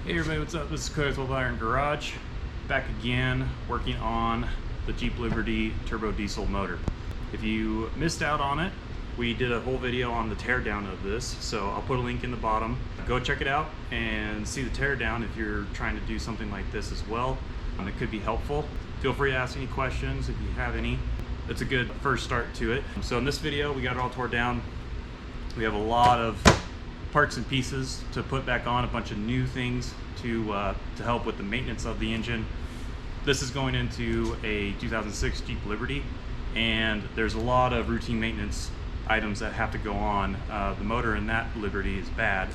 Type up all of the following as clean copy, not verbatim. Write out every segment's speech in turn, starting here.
Hey everybody, what's up? This is Coyote's Old Iron Garage. Back again, working on the Jeep Liberty turbo diesel motor. If you missed out on it, we did a whole video on the teardown of this, so I'll put a link in the bottom. Go check it out and see the teardown if you're trying to do something like this as well. It could be helpful. Feel free to ask any questions if you have any. It's a good first start to it. So in this video, we got it all tore down. We have a lot of parts and pieces to put back on, a bunch of new things to help with the maintenance of the engine. This is going into a 2006 Jeep Liberty, and there's a lot of routine maintenance items that have to go on. The motor in that Liberty is bad,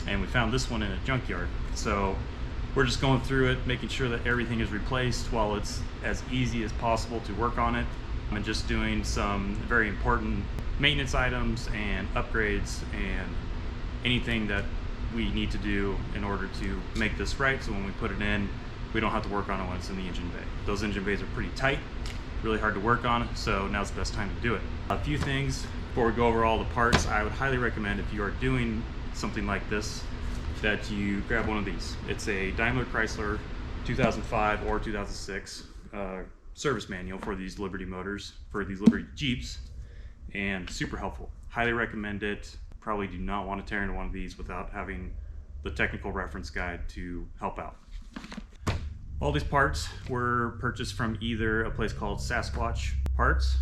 and we found this one in a junkyard. So we're just going through it, making sure that everything is replaced while it's as easy as possible to work on it, and just doing some very important maintenance items and upgrades and anything that we need to do in order to make this right, so when we put it in, we don't have to work on it when it's in the engine bay. Those engine bays are pretty tight, really hard to work on, so now's the best time to do it. A few things before we go over all the parts. I would highly recommend, if you are doing something like this, that you grab one of these. It's a Daimler Chrysler 2005 or 2006 service manual for these Liberty motors, for these Liberty Jeeps, and super helpful. Highly recommend it. Probably do not want to tear into one of these without having the technical reference guide to help out. All these parts were purchased from either a place called Sasquatch Parts.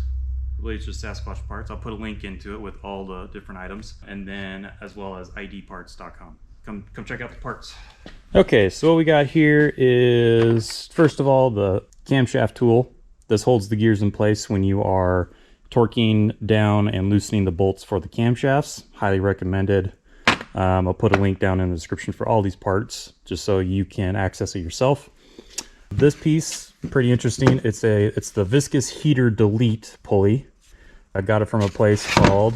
I believe it's just Sasquatch Parts. I'll put a link into it with all the different items, and then as well as idparts.com. Come check out the parts. Okay, so what we got here is, first of all, the camshaft tool. This holds the gears in place when you are torquing down and loosening the bolts for the camshafts. Highly recommended. I'll put a link down in the description for all these parts, just so you can access it yourself. This piece, pretty interesting. It's the viscous heater delete pulley. I got it from a place called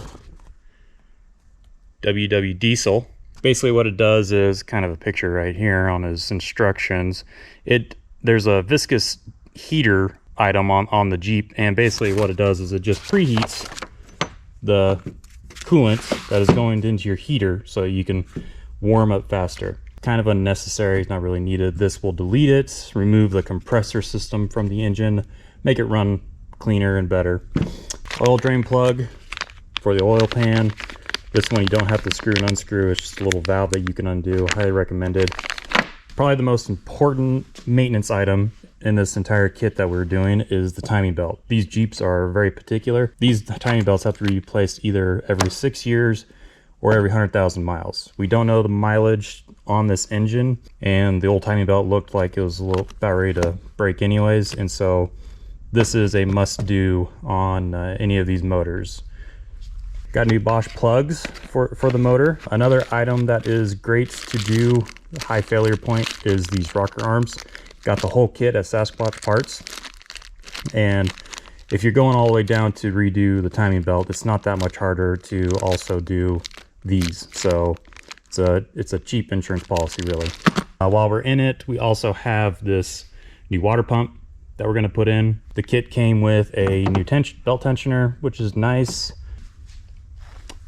WW Diesel. Basically what it does is, kind of a picture right here on his instructions. There's a viscous heater item on the Jeep, and basically what it does is it just preheats the coolant that is going into your heater so you can warm up faster. Kind of unnecessary, it's not really needed. This will delete it, remove the compressor system from the engine, make it run cleaner and better. Oil drain plug for the oil pan. This one you don't have to screw and unscrew, it's just a little valve that you can undo. Highly recommended. Probably the most important maintenance item in this entire kit that we're doing is the timing belt. These Jeeps are very particular. These timing belts have to be replaced either every 6 years or every 100,000 miles. We don't know the mileage on this engine, and the old timing belt looked like it was about ready to break anyways, and so this is a must-do on any of these motors. Got new Bosch plugs for the motor. Another item that is great to do, high failure point, is these rocker arms. Got the whole kit at Sasquatch Parts, and if you're going all the way down to redo the timing belt, it's not that much harder to also do these. So it's a cheap insurance policy, really. While we're in it, we also have this new water pump that we're going to put in. The kit came with a new belt tensioner, which is nice.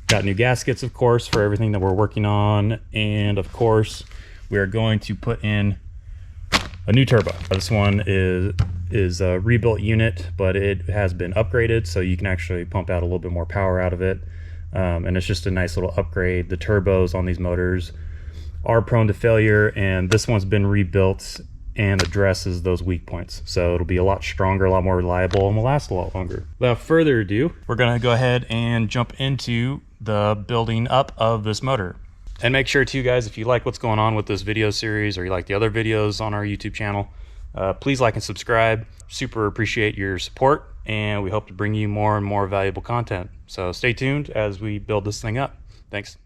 Got new gaskets, of course, for everything that we're working on, and of course we are going to put in a new turbo. This one is a rebuilt unit, but it has been upgraded, so you can actually pump out a little bit more power out of it. And it's just a nice little upgrade. The turbos on these motors are prone to failure, and this one's been rebuilt and addresses those weak points. So it'll be a lot stronger, a lot more reliable, and will last a lot longer. Without further ado, we're gonna go ahead and jump into the building up of this motor. And make sure too, guys, if you like what's going on with this video series, or you like the other videos on our YouTube channel, please like and subscribe. Super appreciate your support, and we hope to bring you more and more valuable content. So stay tuned as we build this thing up. Thanks.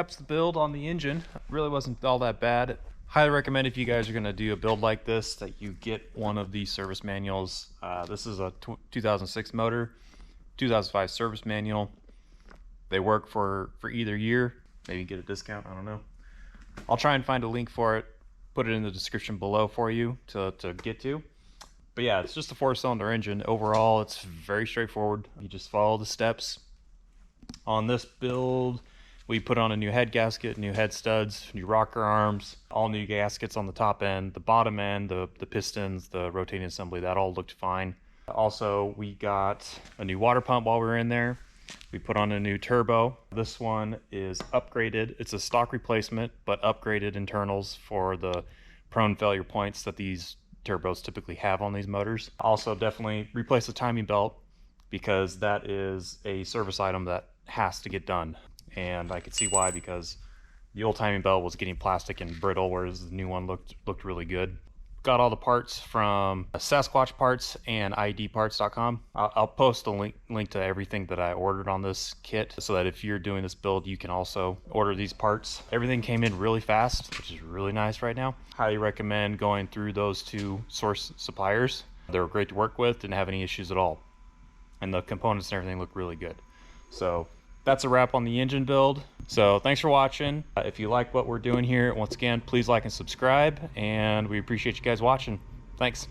wraps the build on the engine. Really wasn't all that bad. Highly recommend if you guys are going to do a build like this that you get one of these service manuals. This is a 2006 motor, 2005 service manual. They work for either year. Maybe get a discount, I don't know. I'll try and find a link for it, put it in the description below for you to get to. But yeah, it's just a 4-cylinder engine. Overall, it's very straightforward. You just follow the steps. On this build, we put on a new head gasket, new head studs, new rocker arms, all new gaskets on the top end, the bottom end, the pistons, the rotating assembly, that all looked fine. Also, we got a new water pump while we were in there. We put on a new turbo. This one is upgraded. It's a stock replacement, but upgraded internals for the prone failure points that these turbos typically have on these motors. Also, definitely replace the timing belt because that is a service item that has to get done. And I could see why, because the old timing belt was getting plastic and brittle, whereas the new one looked really good. Got all the parts from Sasquatch Parts and idparts.com. I'll post a link to everything that I ordered on this kit so that if you're doing this build, you can also order these parts. Everything came in really fast, which is really nice right now. Highly recommend going through those 2 source suppliers. They were great to work with, didn't have any issues at all. And the components and everything look really good. So that's a wrap on the engine build. So thanks for watching. If you like what we're doing here, once again, please like and subscribe, and we appreciate you guys watching. Thanks.